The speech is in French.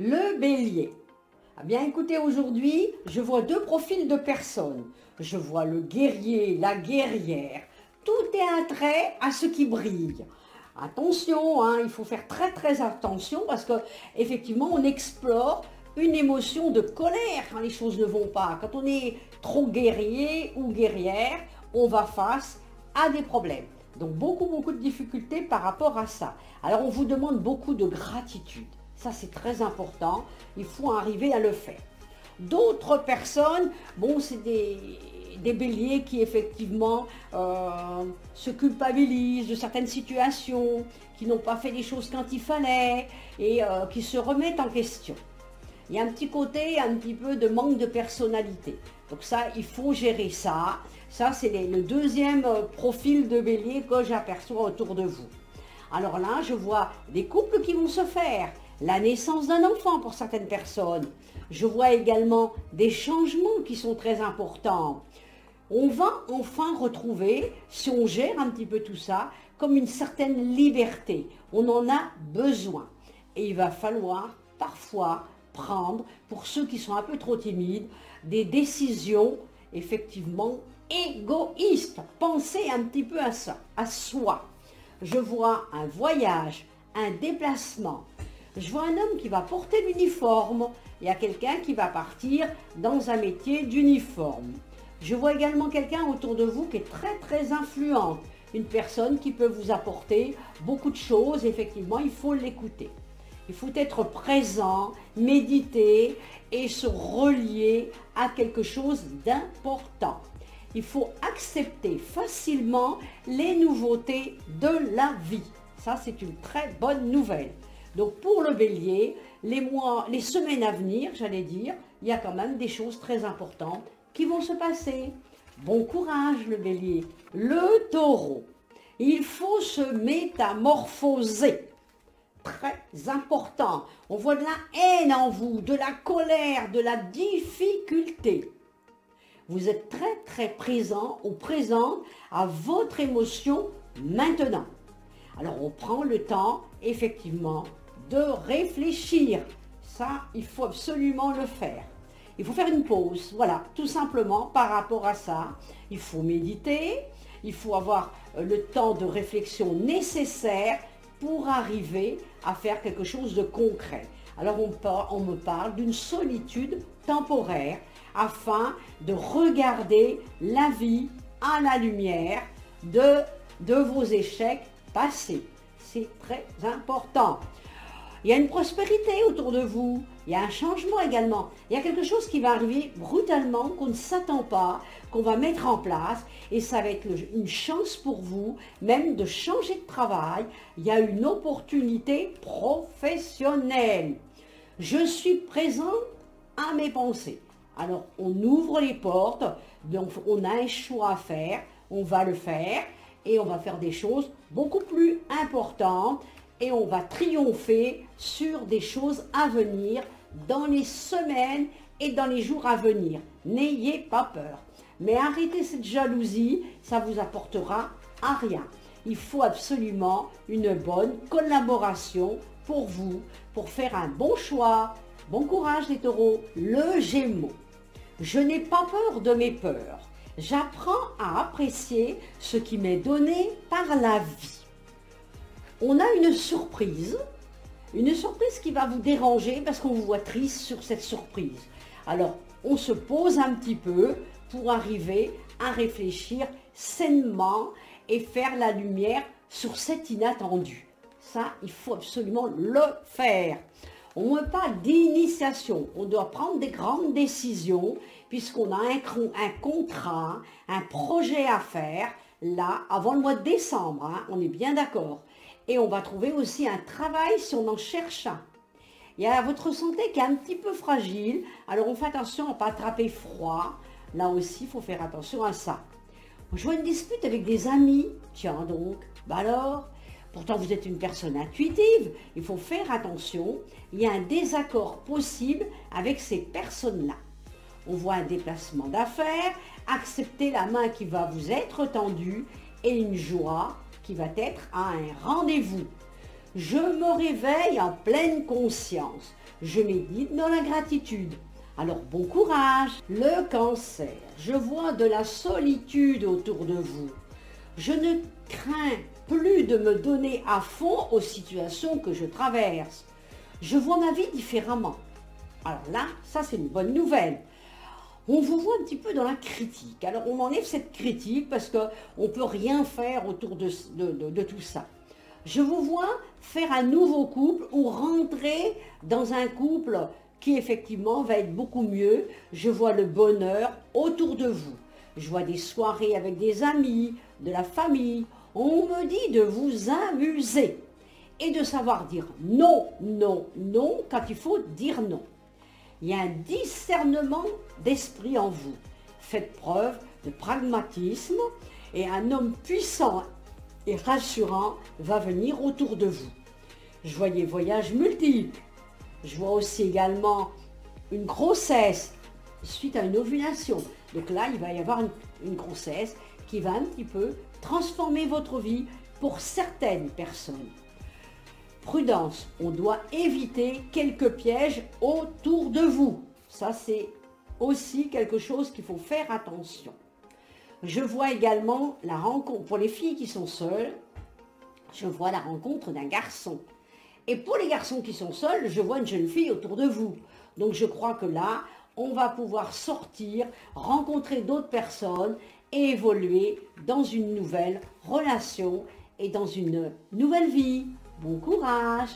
Le bélier. Eh bien écoutez, aujourd'hui, je vois deux profils de personnes. Je vois le guerrier, la guerrière. Tout est attrait à ce qui brille. Attention, hein, il faut faire très attention parce que effectivement, on explore une émotion de colère quand les choses ne vont pas. Quand on est trop guerrier ou guerrière, on va face à des problèmes. Donc beaucoup de difficultés par rapport à ça. Alors on vous demande beaucoup de gratitude. Ça, c'est très important. Il faut arriver à le faire. D'autres personnes, bon, c'est des béliers qui effectivement se culpabilisent de certaines situations, qui n'ont pas fait les choses quand il fallait et qui se remettent en question. Il y a un petit côté, un petit peu de manque de personnalité. Donc ça, il faut gérer ça. Ça, c'est le deuxième profil de bélier que j'aperçois autour de vous. Alors là, je vois des couples qui vont se faire, la naissance d'un enfant pour certaines personnes. Je vois également des changements qui sont très importants. On va enfin retrouver, si on gère un petit peu tout ça, comme une certaine liberté. On en a besoin. Et il va falloir parfois prendre, pour ceux qui sont un peu trop timides, des décisions effectivement égoïstes. Pensez un petit peu à ça, à soi. Je vois un voyage, un déplacement. Je vois un homme qui va porter l'uniforme. Il y a quelqu'un qui va partir dans un métier d'uniforme. Je vois également quelqu'un autour de vous qui est très influent. Une personne qui peut vous apporter beaucoup de choses. Effectivement, il faut l'écouter. Il faut être présent, méditer et se relier à quelque chose d'important. Il faut accepter facilement les nouveautés de la vie. Ça, c'est une très bonne nouvelle. Donc pour le bélier, les mois, les semaines à venir, j'allais dire, il y a quand même des choses très importantes qui vont se passer. Bon courage le bélier. Le taureau, il faut se métamorphoser. Très important. On voit de la haine en vous, de la colère, de la difficulté. Vous êtes très présent ou présente à votre émotion maintenant. Alors on prend le temps, effectivement, de réfléchir. Ça, il faut absolument le faire. Il faut faire une pause, voilà, tout simplement par rapport à ça. Il faut méditer, il faut avoir le temps de réflexion nécessaire pour arriver à faire quelque chose de concret. Alors on me parle d'une solitude temporaire afin de regarder la vie à la lumière de vos échecs passés. C'est très important. Il y a une prospérité autour de vous, il y a un changement également. Il y a quelque chose qui va arriver brutalement, qu'on ne s'attend pas, qu'on va mettre en place et ça va être une chance pour vous, même de changer de travail. Il y a une opportunité professionnelle. Je suis présent à mes pensées. Alors, on ouvre les portes, donc on a un choix à faire, on va le faire et on va faire des choses beaucoup plus importantes et on va triompher sur des choses à venir dans les semaines et dans les jours à venir. N'ayez pas peur. Mais arrêtez cette jalousie, ça vous apportera à rien. Il faut absolument une bonne collaboration pour vous, pour faire un bon choix. Bon courage les taureaux. Le Gémeaux. Je n'ai pas peur de mes peurs. J'apprends à apprécier ce qui m'est donné par la vie. On a une surprise qui va vous déranger parce qu'on vous voit triste sur cette surprise. Alors, on se pose un petit peu pour arriver à réfléchir sainement et faire la lumière sur cet inattendu. Ça, il faut absolument le faire. On ne parle d'initiation, on doit prendre des grandes décisions puisqu'on a un contrat, un projet à faire, là, avant le mois de décembre, hein, on est bien d'accord. Et on va trouver aussi un travail si on en cherche un. Il y a votre santé qui est un petit peu fragile, alors on fait attention à ne pas attraper froid. Là aussi, il faut faire attention à ça. Je vois une dispute avec des amis, tiens donc, bah alors, pourtant vous êtes une personne intuitive, il faut faire attention, il y a un désaccord possible avec ces personnes-là. On voit un déplacement d'affaires, accepter la main qui va vous être tendue et une joie qui va être à un rendez-vous. Je me réveille en pleine conscience. Je médite dans la gratitude. Alors bon courage. Le Cancer, je vois de la solitude autour de vous. Je ne crains plus de me donner à fond aux situations que je traverse. Je vois ma vie différemment. Alors là, ça c'est une bonne nouvelle. On vous voit un petit peu dans la critique. Alors on enlève cette critique parce qu'on ne peut rien faire autour de tout ça. Je vous vois faire un nouveau couple ou rentrer dans un couple qui effectivement va être beaucoup mieux. Je vois le bonheur autour de vous. Je vois des soirées avec des amis, de la famille. On me dit de vous amuser et de savoir dire non, non, non quand il faut dire non. Il y a un discernement d'esprit en vous. Faites preuve de pragmatisme et un homme puissant et rassurant va venir autour de vous. Je vois des voyages multiples. Je vois aussi également une grossesse suite à une ovulation. Donc là, il va y avoir une grossesse qui va un petit peu transformer votre vie pour certaines personnes. Prudence, on doit éviter quelques pièges autour de vous. Ça, c'est aussi quelque chose qu'il faut faire attention. Je vois également la rencontre, pour les filles qui sont seules, je vois la rencontre d'un garçon. Et pour les garçons qui sont seuls, je vois une jeune fille autour de vous. Donc je crois que là, on va pouvoir sortir, rencontrer d'autres personnes et évoluer dans une nouvelle relation et dans une nouvelle vie. Bon courage!